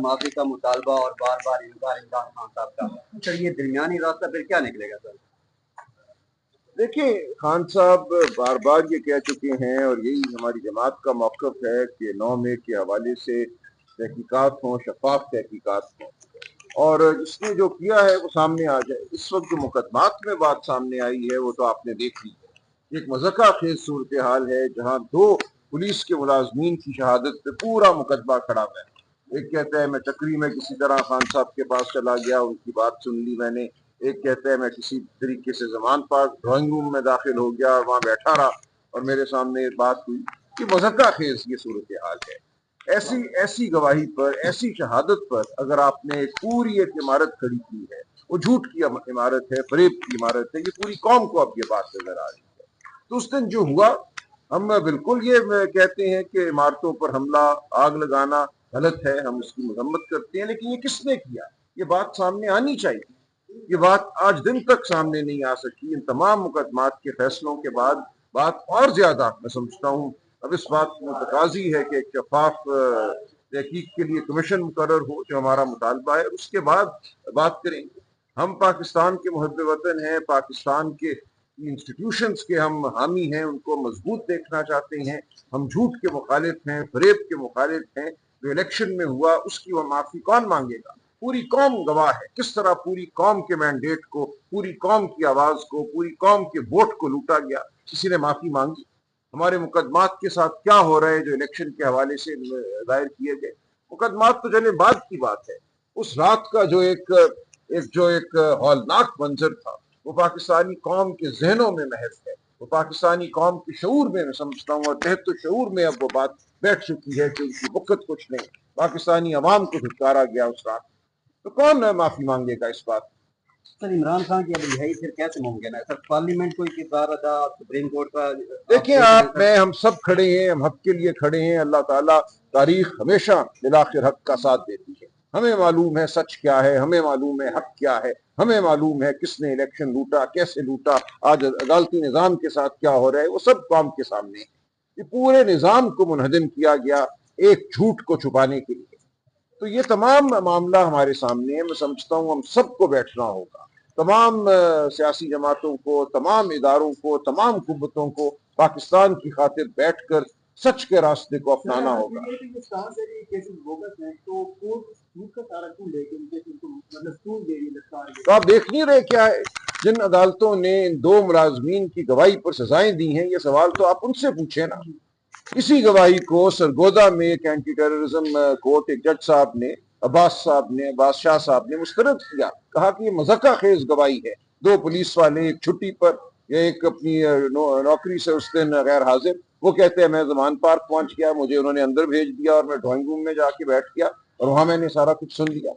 माफी का मुतालबा और बार बार इनकार इमरान खान साहब का, सर ये दरमियानी रास्ता फिर क्या निकलेगा सर? देखिए, खान साहब बार बार ये कह चुके हैं और यही हमारी जमात का मौक़िफ़ है कि 9 मई के हवाले से तहकीकात हों, शफाफ तहकीकात हों और इसने जो किया है वो सामने आ जाए। इस वक्त जो मुकदमात में बात सामने आई है वो तो आपने देख ली है। एक मज़ाक़ा खेज़ सूरत हाल है जहाँ 2 पुलिस के मुलाज़मीन की शहादत पे पूरा मुकदमा खड़ा है। एक कहता है मैं चक्री में किसी तरह खान साहब के पास चला गया, उनकी बात सुन ली मैंने। एक कहता है मैं किसी तरीके से ज़मान पार्क ड्राइंग रूम में दाखिल हो गया और वहाँ बैठा रहा और मेरे सामने बात हुई। कि मज़ाक़ा खेज़ ये सूरत हाल है। ऐसी ऐसी गवाही पर, ऐसी शहादत पर अगर आपने पूरी एक इमारत खड़ी की है, वो झूठ की इमारत है, फरेब की इमारत है, ये पूरी कौम को अब ये बात नजर आ रही है। तो उस दिन जो हुआ, हम बिल्कुल ये कहते हैं कि इमारतों पर हमला, आग लगाना गलत है, हम उसकी मजम्मत करते हैं, लेकिन ये किसने किया, ये बात सामने आनी चाहिए। ये बात आज दिन तक सामने नहीं आ सकी। इन तमाम मुकदमात के फैसलों के बाद बात और ज्यादा, मैं समझता हूँ, अब इस बात में तकाजी है कि एक शफाफ तहकीक के लिए कमीशन मुकर्रर हो, जो हमारा मुतालबा है, उसके बाद बात करेंगे। हम पाकिस्तान के मुहब्बे वतन हैं, पाकिस्तान के इंस्टीट्यूशंस के हम हामी हैं, उनको मजबूत देखना चाहते हैं। हम झूठ के मुखालिफ हैं, फरेब के मुखालिफ हैं। जो इलेक्शन में हुआ उसकी वह माफी कौन मांगेगा? पूरी कौम गवाह है किस तरह पूरी कौम के मैंडेट को, पूरी कौम की आवाज को, पूरी कौम के वोट को लूटा गया। किसी ने माफी मांगी? हमारे मुकदमात के साथ क्या हो रहा है जो इलेक्शन के हवाले से दायर किए गए? मुकदमात तो चले बाद की बात है। उस रात का जो एक हौलनाक मंजर था, वो पाकिस्तानी कौम के जहनों में महज है, वो पाकिस्तानी कौम के शऊर में, मैं समझता हूँ, और तहत शऊर में अब वो बात बैठ चुकी है कि उनकी बुकत कुछ नहीं, पाकिस्तानी अवाम को धिक्कारा गया उस रात। तो कौन माफी मांगेगा इस बात? सर इमरान खान की अब रिहाई फिर कैसे मुमकिन है सर? पार्लियामेंट कोई किरदार अदा, सुप्रीम कोर्ट का देखिए, आप मैं हम सब खड़े हैं, हम हक के लिए खड़े हैं। अल्लाह ताला, तारीख हमेशा बिलाखिर हक का साथ देती है। हमें मालूम है सच क्या है, हमें मालूम है हक क्या है, हमें मालूम है किसने इलेक्शन लूटा, कैसे लूटा, आज अदालती निज़ाम के साथ क्या हो रहा है, वो सब कौम के सामने है। ये पूरे निज़ाम को मुनहदम किया गया एक झूठ को छुपाने के लिए। तो ये तमाम मामला हमारे सामने है। मैं समझता हूँ हम सबको बैठना होगा, तमाम सियासी जमातों को, तमाम इदारों को, तमाम कुव्वतों को पाकिस्तान की खातिर बैठकर सच के रास्ते को अपनाना होगा। तो आप देख नहीं रहे क्या है? जिन अदालतों ने इन 2 मुलाजमीन की गवाही पर सजाएं दी हैं, ये सवाल तो आप उनसे पूछे ना। इसी गवाही को सरगोदा में एक एंटी टेररिज्म कोर्ट, एक जज साहब ने, अब्बास शाह साहब ने मुस्तरद किया, कहा कि ये मज़ाक़ा खेज गवाही है। 2 पुलिस वाले एक छुट्टी पर या एक अपनी नौकरी से उस दिन गैर हाजिर, वो कहते हैं मैं ज़मान पार्क पहुंच गया, मुझे उन्होंने अंदर भेज दिया और मैं ड्राइंग रूम में जाके बैठ गया और वहां मैंने सारा कुछ सुन लिया।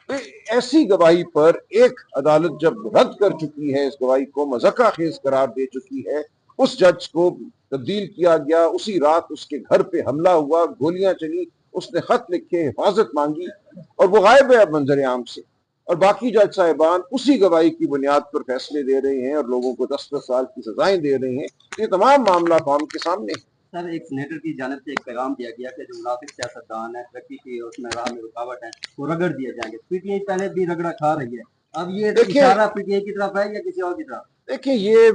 तो ऐसी गवाही पर एक अदालत जब रद्द कर चुकी है, इस गवाही को मज़ाक़ा खेज करार दे चुकी है, उस जज को तब्दील किया गया। उसी रात उसके घर पे हमला हुआ, गोलियां चली, उसने खत लिखे, हिफाजत मांगी और वो गायब है अब मंजर आम से। और बाकी जज साहिबान उसी गवाही की बुनियाद पर फैसले दे रहे हैं और लोगों को 10-10 साल की सजाएं दे रहे हैं। ये तमाम मामला कौम के सामने है। सर एक सेनेटर की जानिब से एक पैगाम दिया गया कि जो मुनाफिक सियासतदान है, तरक्की की उसमें राह में रुकावट है, वो रगड़ दिए जाएंगे। पीटीआई पहले भी रगड़ा खा रही है, अब ये इशारा पीटीआई की तरफ है या किसी और की तरफ? देखिए, ये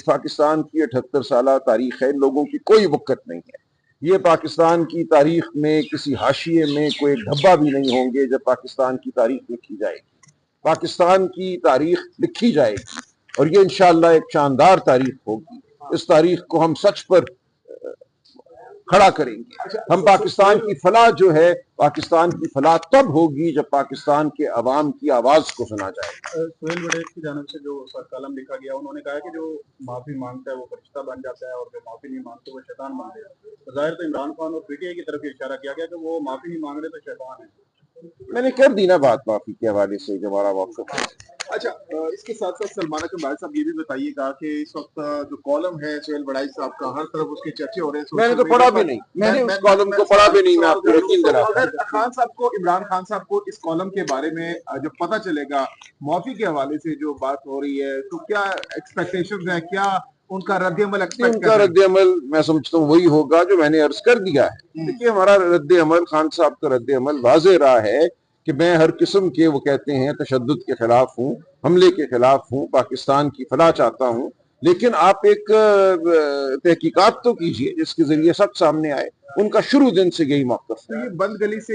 पाकिस्तान की 78 साल तारीख है, इन लोगों की कोई वक़्त नहीं है। ये पाकिस्तान की तारीख में किसी हाशिए में कोई धब्बा भी नहीं होंगे जब पाकिस्तान की तारीख लिखी जाएगी। पाकिस्तान की तारीख लिखी जाएगी और ये इंशाअल्लाह एक शानदार तारीख होगी। इस तारीख को हम सच पर खड़ा करेंगे। हम पाकिस्तान की फलाह जो है, पाकिस्तान की फलाह तब होगी जब पाकिस्तान के अवाम की आवाज को सुना जाएगा। सुहेल वड़ैच की जानिब से जो सर कलम लिखा गया, उन्होंने कहा कि जो माफी मांगता है वो फरिश्ता बन जाता है और जो माफी नहीं मांगते वो शैतान बन गया। तो जाहिर तो इमरान खान और पीटीआई की तरफ इशारा किया गया कि वो माफी नहीं मांग रहे तो शैतान है। मैंने कर दी ना बात माफी के हवाले से, जो हमारा मौक़िफ़ है। अच्छा, इसके साथ साथ सलमान अकबर साहब ये भी बताइएगा कि इस वक्त जो कॉलम है सुहेल वड़ैच साहब का, हर तरफ उसके चर्चे हो रहे हैं। मैंने तो पढ़ा भी नहीं, मैंने उस कॉलम को पढ़ा भी नहीं। मैं आपको यकीन दिलाता हूं। खान साहब को, इमरान खान साहब को इस कॉलम के बारे में जब पता चलेगा, माफी के हवाले से जो बात हो रही है, तो क्या एक्सपेक्टेशंस है, क्या उनका रद्द-ए-अमल कि एक्सपेक्ट उनका रद्द अमल मैं समझता हूँ वही होगा जो मैंने अर्ज कर दिया है। देखिए हमारा रद्द अमल, खान साहब का रद्द अमल वाज़ेह रहा है कि मैं हर किस्म के, वो कहते हैं, तशद्दुद के खिलाफ हूँ, हमले के खिलाफ हूँ, पाकिस्तान की फलाह चाहता हूँ, लेकिन आप एक तहकीकात तो कीजिए जिसके जरिए सच सामने आए। उनका शुरू दिन से यही मौक़िफ़ है। तो ये बंद गली से